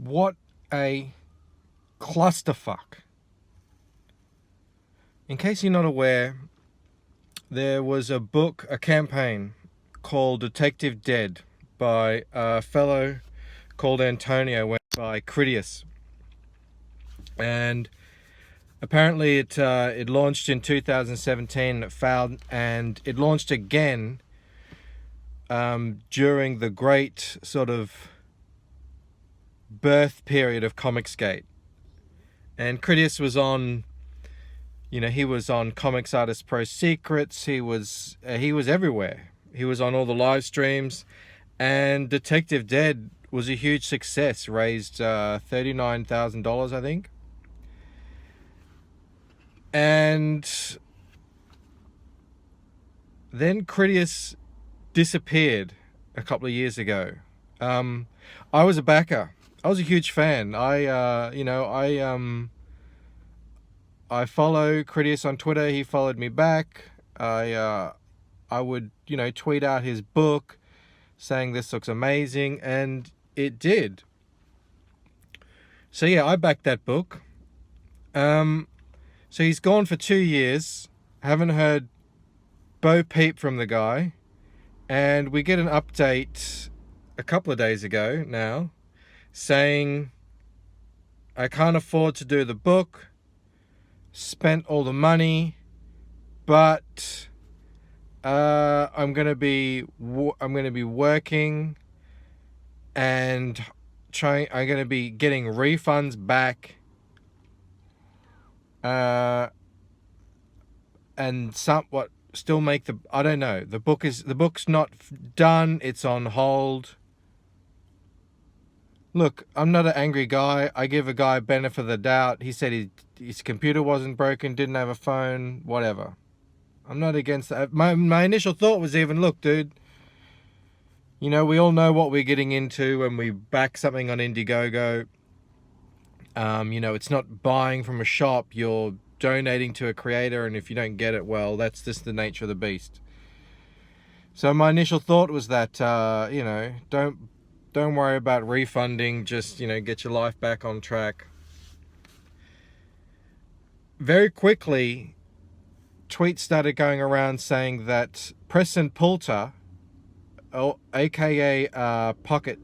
What a clusterfuck. In case you're not aware, there was a campaign called Detective Dead by a fellow called Antonio, went by Cridious. And apparently it launched in 2017, it failed, and it launched again during the great sort of birth period of Comicsgate. And Cridious was on, he was on Comics Artist Pro Secrets. He was everywhere. He was on all the live streams, and Detective Dead was a huge success. Raised $39,000, I think. And then Cridious disappeared a couple of years ago. I was a backer. I was a huge fan. I follow Cridious on Twitter. He followed me back. I would, tweet out his book saying this looks amazing, and it did. So yeah, I backed that book. So he's gone for 2 years. Haven't heard bo peep from the guy. And we get an update a couple of days ago now saying, I can't afford to do the book, spent all the money, but I'm gonna be working and I'm gonna be getting refunds back, and somewhat still make I don't know. The book's not done. It's on hold. Look, I'm not an angry guy. I give a guy benefit of the doubt. He said his computer wasn't broken, didn't have a phone, whatever. I'm not against that. My initial thought was even, look, dude, we all know what we're getting into when we back something on Indiegogo. It's not buying from a shop. You're donating to a creator, and if you don't get it, well, that's just the nature of the beast. So my initial thought was that, don't worry about refunding, just, get your life back on track. Very quickly, tweets started going around saying that Preston Poulter, aka Pocket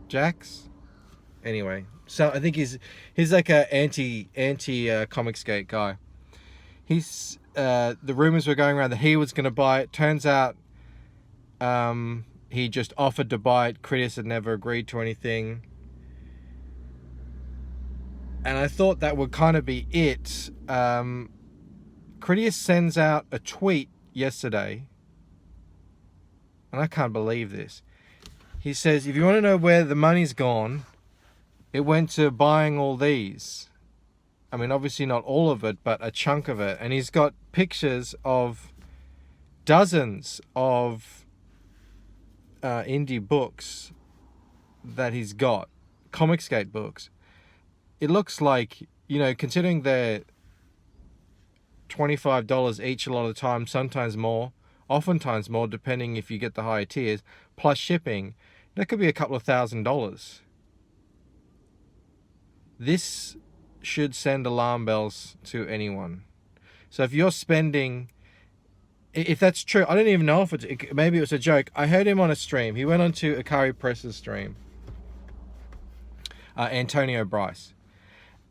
Jacks, anyway, so I think he's like a anti Comicsgate guy. He's the rumors were going around that he was going to buy it. Turns out he just offered to buy it. Cridious had never agreed to anything. And I thought that would kind of be it. Cridious sends out a tweet yesterday, and I can't believe this. He says, if you want to know where the money's gone, it went to buying all these. I mean, obviously not all of it, but a chunk of it. And he's got pictures of dozens of indie books that he's got, Comicsgate books. It looks like, considering they're $25 each a lot of the time, sometimes more, oftentimes more, depending if you get the higher tiers, plus shipping, that could be a couple of $1,000s. This should send alarm bells to anyone. So if you're spending, if that's true, I don't even know if maybe it was a joke. I heard him on a stream. He went on to Akari Press's stream, Antonio Bryce,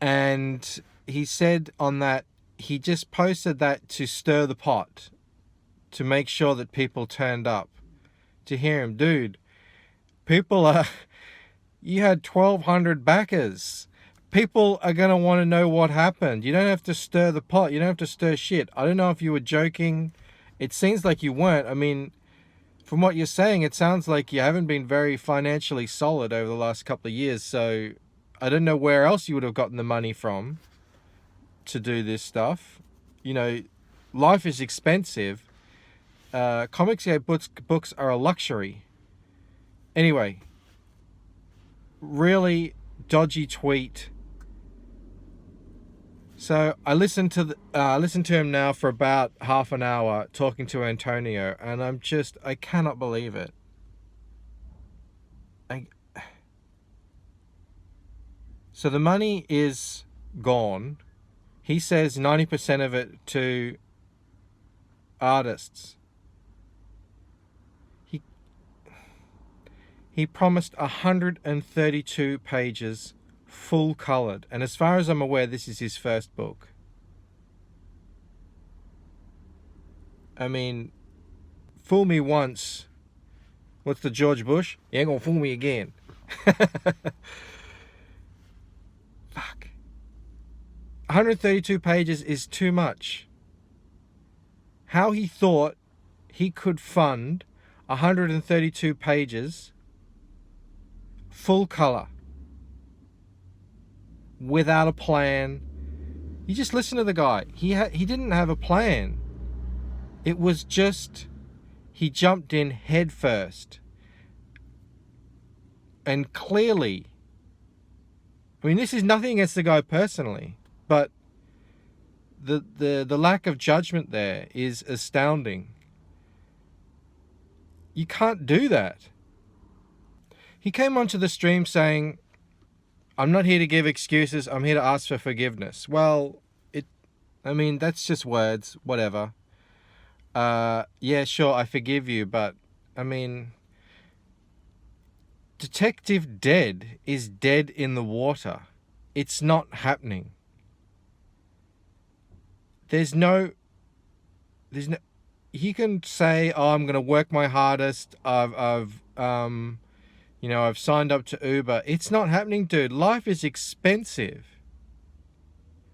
and he said on that, he just posted that to stir the pot, to make sure that people turned up to hear him. Dude, you had 1,200 backers. People are going to want to know what happened. You don't have to stir the pot. You don't have to stir shit. I don't know if you were joking. It seems like you weren't. I mean, from what you're saying, it sounds like you haven't been very financially solid over the last couple of years. So I don't know where else you would have gotten the money from to do this stuff. Life is expensive. Comicsgate books are a luxury. Anyway, really dodgy tweet. So I listened to him now for about half an hour talking to Antonio, and I cannot believe it. So the money is gone. He says 90% of it to artists. He promised 132 pages, full colored. And as far as I'm aware, this is his first book. I mean, fool me once. What's the George Bush? You ain't gonna fool me again. Fuck. 132 pages is too much. How he thought he could fund 132 pages, full color, without a plan. You just listen to the guy. He didn't have a plan. It was just, he jumped in head first. And clearly, I mean, this is nothing against the guy personally, but the lack of judgment there is astounding. You can't do that. He came onto the stream saying, I'm not here to give excuses, I'm here to ask for forgiveness. Well, I mean, that's just words, whatever. Yeah, sure, I forgive you, but, I mean, Detective Dead is dead in the water. It's not happening. There's no, he can say, oh, I'm going to work my hardest, I've signed up to Uber. It's not happening, dude. Life is expensive.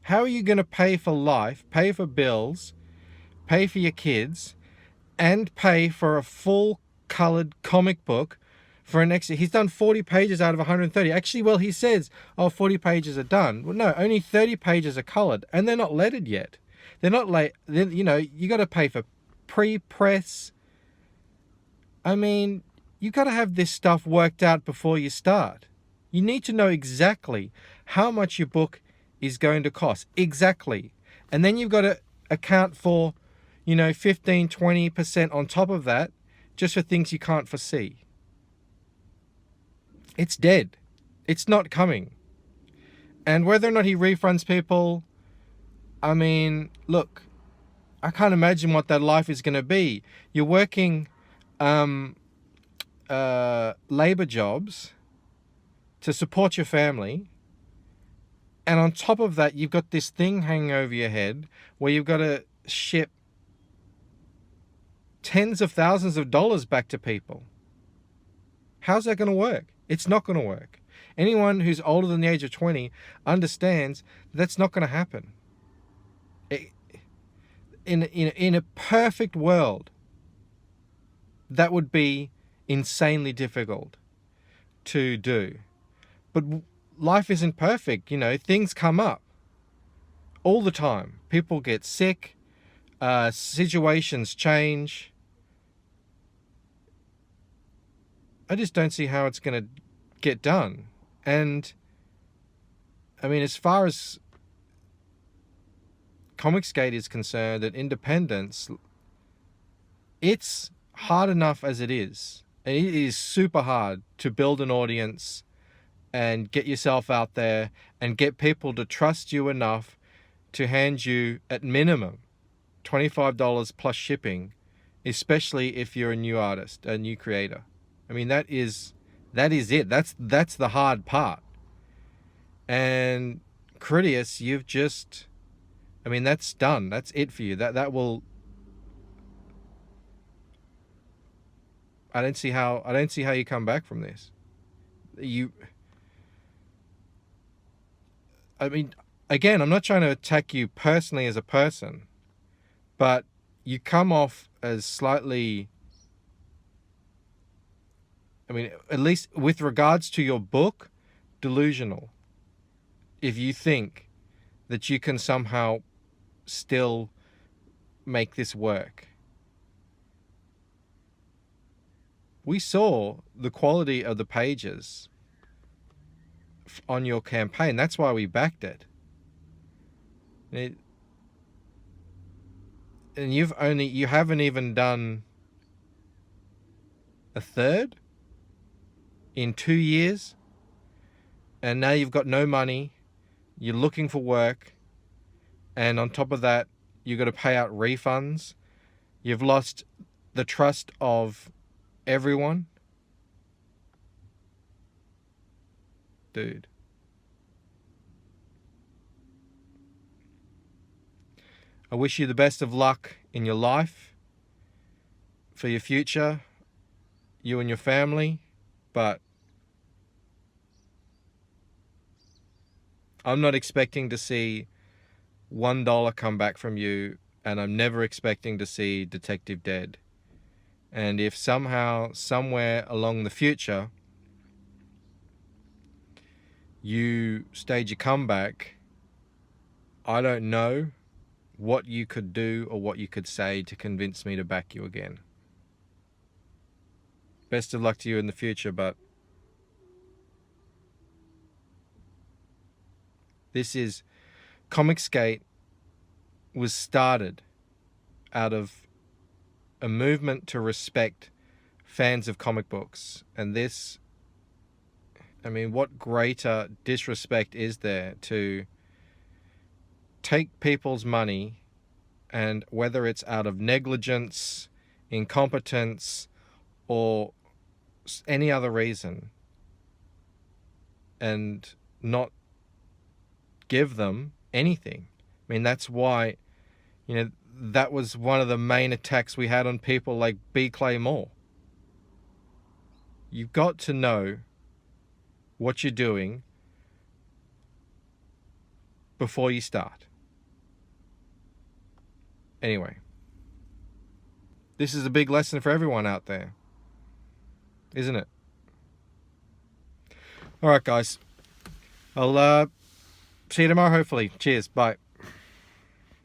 How are you going to pay for life, pay for bills, pay for your kids, and pay for a full colored comic book for an extra? He's done 40 pages out of 130. Actually, well, he says, 40 pages are done. Well, no, only 30 pages are colored, and they're not lettered yet. They're not you got to pay for pre-press. I mean, you got to have this stuff worked out before you start. You need to know exactly how much your book is going to cost. Exactly. And then you've got to account for, 15, 20% on top of that, just for things you can't foresee. It's dead. It's not coming. And whether or not he refunds people, I mean, look, I can't imagine what that life is going to be. You're working labor jobs to support your family, and on top of that you've got this thing hanging over your head where you've got to ship tens of thousands of dollars back to people. How's that going to work? It's not going to work. Anyone who's older than the age of 20 understands that's not going to happen. In a perfect world, that would be insanely difficult to do. But life isn't perfect. Things come up all the time. People get sick, situations change. I just don't see how it's going to get done. And I mean, as far as Comicsgate is concerned, at independence, it's hard enough as it is. And it is super hard to build an audience and get yourself out there and get people to trust you enough to hand you, at minimum, $25 plus shipping, especially if you're a new artist, a new creator. I mean, that is it. That's the hard part. And Cridious, that's done. That's it for you. That will. I don't see how you come back from this. I mean, again, I'm not trying to attack you personally as a person, but you come off as slightly, at least with regards to your book, delusional. If you think that you can somehow still make this work. We saw the quality of the pages on your campaign. That's why we backed it. And you haven't even done a third in 2 years. and now you've got no money, you're looking for work, and on top of that, you've got to pay out refunds. You've lost the trust of everyone. Dude. I wish you the best of luck in your life, for your future, you and your family, but I'm not expecting to see $1 come back from you, and I'm never expecting to see Detective dead. And if somehow, somewhere along the future, you stage a comeback, I don't know what you could do or what you could say to convince me to back you again. Best of luck to you in the future, but this is Comicsgate was started out of a movement to respect fans of comic books. And this, I mean, what greater disrespect is there to take people's money, and whether it's out of negligence, incompetence, or any other reason, and not give them anything. I mean, that's why, that was one of the main attacks we had on people like B. Claymore. You've got to know what you're doing before you start. Anyway, this is a big lesson for everyone out there, isn't it? All right, guys. I'll see you tomorrow, hopefully. Cheers. Bye.